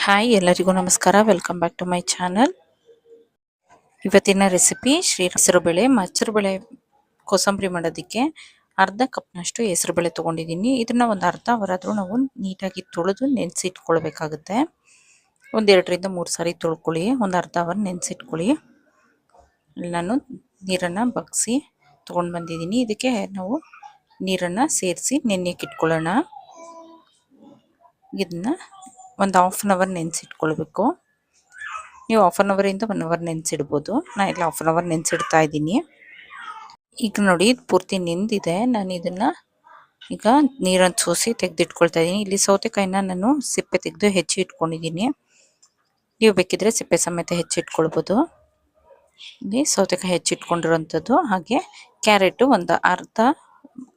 Hi ಎಲ್ಲರಿಗೂ ನಮಸ್ಕಾರ. Welcome back to my channel. ಇವತ್ತಿನ ರೆಸಿಪಿ ಹೆಸರುಬೇಳೆ ಮಚ್ಚರುಬೇಳೆ ಕೋಸಂಬರಿ ಮಾಡೋದಕ್ಕೆ ಅರ್ಧ ಕಪ್ನಷ್ಟು ಹೆಸರುಬೇಳೆ ತೊಗೊಂಡಿದ್ದೀನಿ. ಇದನ್ನು ಒಂದು ಅರ್ಧ ಅವರ್ ಆದರೂ ನಾವು ನೀಟಾಗಿ ತೊಳೆದು ನೆನೆಸಿಟ್ಕೊಳ್ಬೇಕಾಗುತ್ತೆ. ಒಂದು 2ರಿಂದ 3 ಸಾರಿ ತೊಳ್ಕೊಳ್ಳಿ. ಒಂದು ಅರ್ಧ ಅವರ್ ನೆನೆಸಿಟ್ಕೊಳ್ಳಿ. ನಾನು ನೀರನ್ನು ಬಗ್ಸಿ ತೊಗೊಂಡು ಬಂದಿದ್ದೀನಿ. ಇದಕ್ಕೆ ನಾವು ನೀರನ್ನು ಸೇರಿಸಿ ನೆನೆಯಕ್ಕೆ ಇಟ್ಕೊಳ್ಳೋಣ. ಇದನ್ನ ಒಂದು ಹಾಫ್ ಆನ್ ಅವರ್ ನೆನೆಸಿಟ್ಕೊಳ್ಬೇಕು. ನೀವು ಹಾಫ್ ಆನ್ ಅವರಿಂದ 1 ಅವರ್ ನೆನೆಸಿಡ್ಬೋದು. ನಾನು ಇಲ್ಲಿ ಹಾಫ್ ಆನ್ ಅವರ್ ನೆನೆಸಿಡ್ತಾ ಇದ್ದೀನಿ. ಈಗ ನೋಡಿ ಇದು ಪೂರ್ತಿ ನೆಂದಿದೆ. ನಾನು ಇದನ್ನು ಈಗ ನೀರನ್ನು ಸೋಸಿ ತೆಗೆದಿಟ್ಕೊಳ್ತಾ ಇದ್ದೀನಿ. ಇಲ್ಲಿ ಸೌತೆಕಾಯಿನ ನಾನು ಸಿಪ್ಪೆ ತೆಗೆದು ಹೆಚ್ಚಿ ಇಟ್ಕೊಂಡಿದ್ದೀನಿ. ನೀವು ಬೇಕಿದ್ರೆ ಸಿಪ್ಪೆ ಸಮೇತ ಹೆಚ್ಚಿಟ್ಕೊಳ್ಬೋದು. ಇಲ್ಲಿ ಸೌತೆಕಾಯಿ ಹೆಚ್ಚಿಟ್ಕೊಂಡಿರೋಂಥದ್ದು. ಹಾಗೆ ಕ್ಯಾರೆಟು ಒಂದು ಅರ್ಧ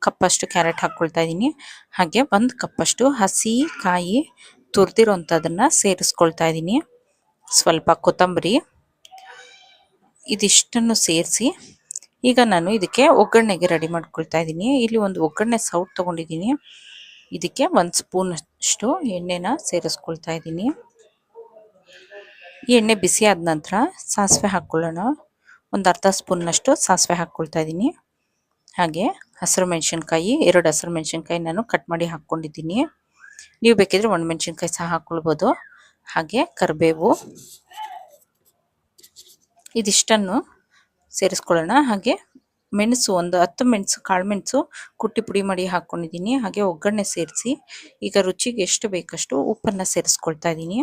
ಕಪ್ಪಷ್ಟು ಕ್ಯಾರೆಟ್ ಹಾಕ್ಕೊಳ್ತಾ ಇದ್ದೀನಿ. ಹಾಗೆ 1 ಕಪ್ಪಷ್ಟು ಹಸಿ ಕಾಯಿ ತುರಿದಿರೋಂಥದ್ದನ್ನು ಸೇರಿಸ್ಕೊಳ್ತಾ ಇದ್ದೀನಿ. ಸ್ವಲ್ಪ ಕೊತ್ತಂಬರಿ ಇದಿಷ್ಟನ್ನು ಸೇರಿಸಿ ಈಗ ನಾನು ಇದಕ್ಕೆ ಒಗ್ಗರಣೆಗೆ ರೆಡಿ ಮಾಡ್ಕೊಳ್ತಾ ಇದ್ದೀನಿ. ಇಲ್ಲಿ ಒಂದು ಒಗ್ಗರಣೆ ಸೌಟ್ ತೊಗೊಂಡಿದ್ದೀನಿ. ಇದಕ್ಕೆ 1 ಸ್ಪೂನ್ ಅಷ್ಟು ಎಣ್ಣೆನ ಸೇರಿಸ್ಕೊಳ್ತಾ ಇದ್ದೀನಿ. ಈ ಎಣ್ಣೆ ಬಿಸಿ ಆದ ನಂತರ ಸಾಸಿವೆ ಹಾಕ್ಕೊಳ್ಳೋಣ. ಒಂದು ಅರ್ಧ ಸ್ಪೂನ್ನಷ್ಟು ಸಾಸಿವೆ ಹಾಕ್ಕೊಳ್ತಾ ಇದ್ದೀನಿ. ಹಾಗೆ ಹಸಿರು ಮೆಣಸಿನ್ಕಾಯಿ 2 ಹಸಿರು ಮೆಣಸಿನ್ಕಾಯಿ ನಾನು ಕಟ್ ಮಾಡಿ ಹಾಕ್ಕೊಂಡಿದ್ದೀನಿ. ನೀವು ಬೇಕಿದ್ರೆ ಒಣಮೆಣಸಿನ್ಕಾಯಿ ಸಹ ಹಾಕ್ಕೊಳ್ಬೋದು. ಹಾಗೆ ಕರಿಬೇವು ಇದಿಷ್ಟನ್ನು ಸೇರಿಸ್ಕೊಳ್ಳೋಣ. ಹಾಗೆ ಮೆಣಸು ಒಂದು 10 ಮೆಣಸು ಕಾಳುಮೆಣಸು ಕುಟ್ಟಿ ಪುಡಿ ಮಾಡಿ ಹಾಕ್ಕೊಂಡಿದ್ದೀನಿ. ಹಾಗೆ ಒಗ್ಗರಣೆ ಸೇರಿಸಿ ಈಗ ರುಚಿಗೆ ಎಷ್ಟು ಬೇಕಷ್ಟು ಉಪ್ಪನ್ನು ಸೇರಿಸ್ಕೊಳ್ತಾ ಇದ್ದೀನಿ.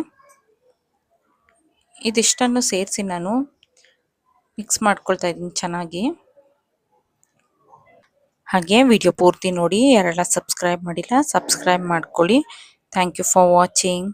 ಇದಿಷ್ಟನ್ನು ಸೇರಿಸಿ ನಾನು ಮಿಕ್ಸ್ ಮಾಡ್ಕೊಳ್ತಾ ಇದ್ದೀನಿ ಚೆನ್ನಾಗಿ. ಹಾಗೆ ವಿಡಿಯೋ ಪೂರ್ತಿ ನೋಡಿ. ಯಾರೆಲ್ಲ ಸಬ್ಸ್ಕ್ರೈಬ್ ಮಾಡಿಲ್ಲ ಸಬ್ಸ್ಕ್ರೈಬ್ ಮಾಡ್ಕೊಳ್ಳಿ. Thank you for watching.